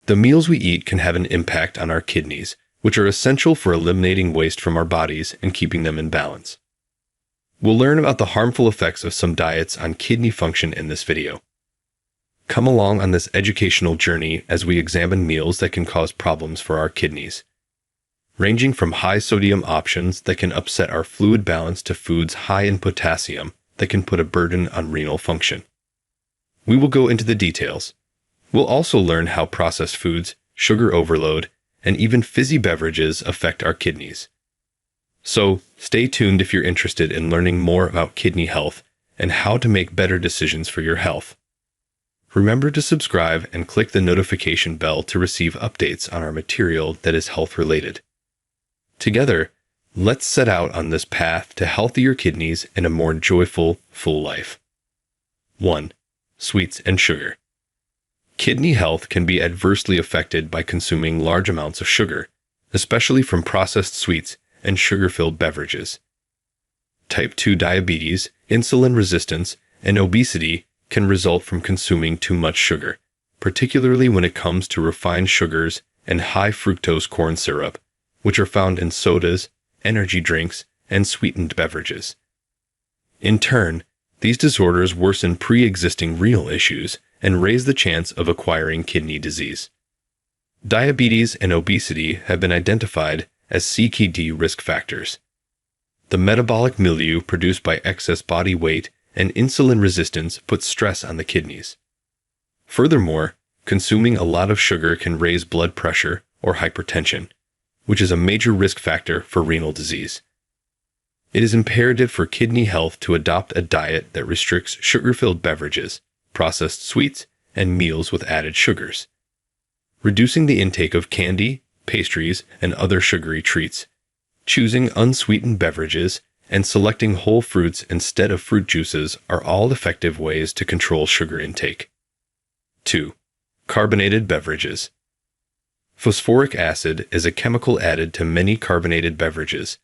The meals we eat can have an impact on our kidneys, which are essential for eliminating waste from our bodies and keeping them in balance. We'll learn about the harmful effects of some diets on kidney function in this video. Come along on this educational journey as we examine meals that can cause problems for our kidneys, ranging from high-sodium options that can upset our fluid balance to foods high in potassium that can put a burden on renal function. We will go into the details. We'll also learn how processed foods, sugar overload, and even fizzy beverages affect our kidneys. So, stay tuned if you're interested in learning more about kidney health and how to make better decisions for your health. Remember to subscribe and click the notification bell to receive updates on our material that is health-related. Together, let's set out on this path to healthier kidneys and a more joyful, full life. 1. Sweets and sugar. Kidney health can be adversely affected by consuming large amounts of sugar, especially from processed sweets and sugar-filled beverages. Type 2 diabetes, insulin resistance, and obesity can result from consuming too much sugar, particularly when it comes to refined sugars and high-fructose corn syrup, which are found in sodas, energy drinks, and sweetened beverages. In turn, these disorders worsen pre-existing renal issues and raise the chance of acquiring kidney disease. Diabetes and obesity have been identified as CKD risk factors. The metabolic milieu produced by excess body weight and insulin resistance puts stress on the kidneys. Furthermore, consuming a lot of sugar can raise blood pressure or hypertension, which is a major risk factor for renal disease. It is imperative for kidney health to adopt a diet that restricts sugar-filled beverages, processed sweets, and meals with added sugars. Reducing the intake of candy, pastries, and other sugary treats, choosing unsweetened beverages, and selecting whole fruits instead of fruit juices are all effective ways to control sugar intake. 2. Carbonated beverages. Phosphoric acid is a chemical added to many carbonated beverages,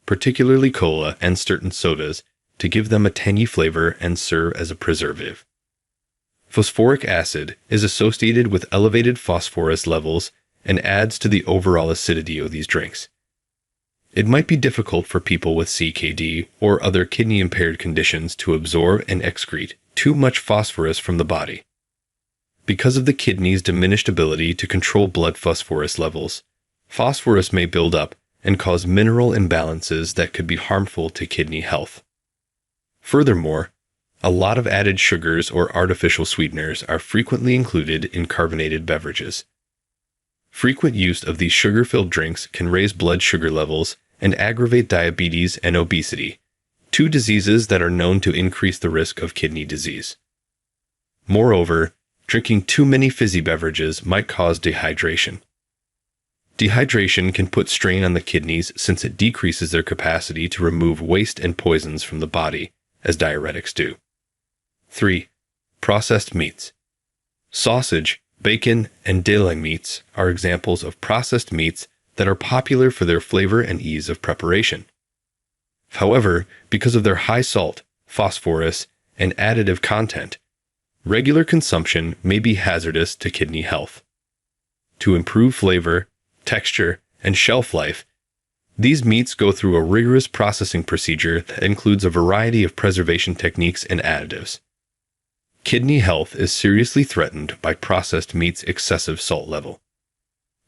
particularly cola and certain sodas, to give them a tangy flavor and serve as a preservative. Phosphoric acid is associated with elevated phosphorus levels and adds to the overall acidity of these drinks. It might be difficult for people with CKD or other kidney-impaired conditions to absorb and excrete too much phosphorus from the body. Because of the kidney's diminished ability to control blood phosphorus levels, phosphorus may build up and cause mineral imbalances that could be harmful to kidney health. Furthermore, a lot of added sugars or artificial sweeteners are frequently included in carbonated beverages. Frequent use of these sugar-filled drinks can raise blood sugar levels and aggravate diabetes and obesity, two diseases that are known to increase the risk of kidney disease. Moreover, drinking too many fizzy beverages might cause dehydration. Dehydration can put strain on the kidneys since it decreases their capacity to remove waste and poisons from the body, as diuretics do. 3. Processed meats. Sausage, bacon, and deli meats are examples of processed meats that are popular for their flavor and ease of preparation. However, because of their high salt, phosphorus, and additive content, regular consumption may be hazardous to kidney health. To improve flavor, texture, and shelf life, these meats go through a rigorous processing procedure that includes a variety of preservation techniques and additives. Kidney health is seriously threatened by processed meat's excessive salt level.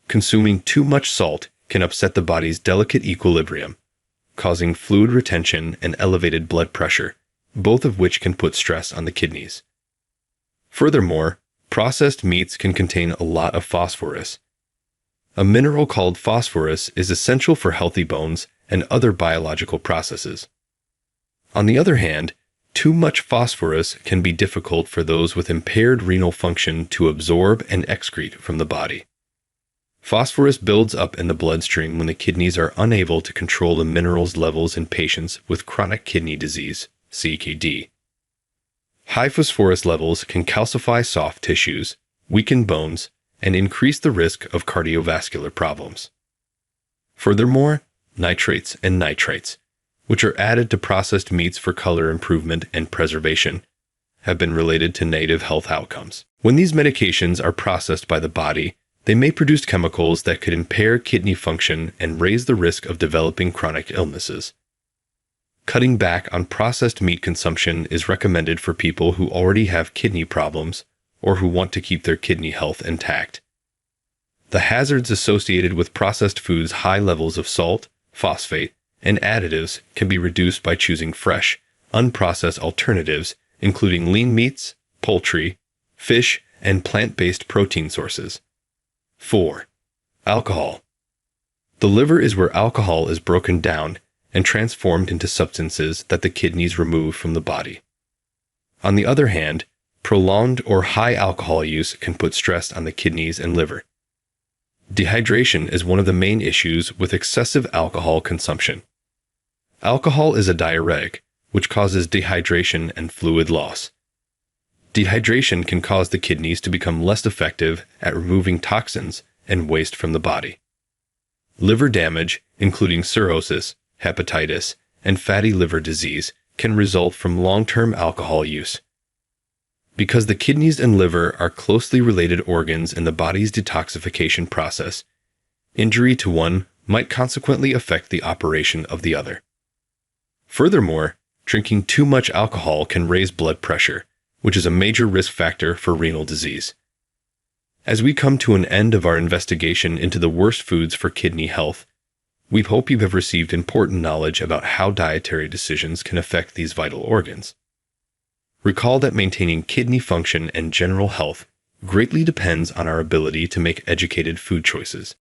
Consuming too much salt can upset the body's delicate equilibrium, causing fluid retention and elevated blood pressure, both of which can put stress on the kidneys. Furthermore, processed meats can contain a lot of phosphorus. A mineral called phosphorus is essential for healthy bones and other biological processes. On the other hand, too much phosphorus can be difficult for those with impaired renal function to absorb and excrete from the body. Phosphorus builds up in the bloodstream when the kidneys are unable to control the minerals levels in patients with chronic kidney disease, CKD. High phosphorus levels can calcify soft tissues, weaken bones, and increase the risk of cardiovascular problems. Furthermore, nitrates and nitrites, which are added to processed meats for color improvement and preservation, have been related to negative health outcomes. When these medications are processed by the body, They may produce chemicals that could impair kidney function and raise the risk of developing chronic illnesses. Cutting back on processed meat consumption is recommended for people who already have kidney problems or who want to keep their kidney health intact. The hazards associated with processed foods' high levels of salt, phosphate, and additives can be reduced by choosing fresh, unprocessed alternatives, including lean meats, poultry, fish, and plant-based protein sources. 4. Alcohol. The liver is where alcohol is broken down and transformed into substances that the kidneys remove from the body. On the other hand, prolonged or high alcohol use can put stress on the kidneys and liver. Dehydration is one of the main issues with excessive alcohol consumption. Alcohol is a diuretic, which causes dehydration and fluid loss. Dehydration can cause the kidneys to become less effective at removing toxins and waste from the body. Liver damage, including cirrhosis, hepatitis, and fatty liver disease, can result from long-term alcohol use. Because the kidneys and liver are closely related organs in the body's detoxification process, injury to one might consequently affect the operation of the other. Furthermore, drinking too much alcohol can raise blood pressure, which is a major risk factor for renal disease. As we come to an end of our investigation into the worst foods for kidney health, we hope you have received important knowledge about how dietary decisions can affect these vital organs. Recall that maintaining kidney function and general health greatly depends on our ability to make educated food choices.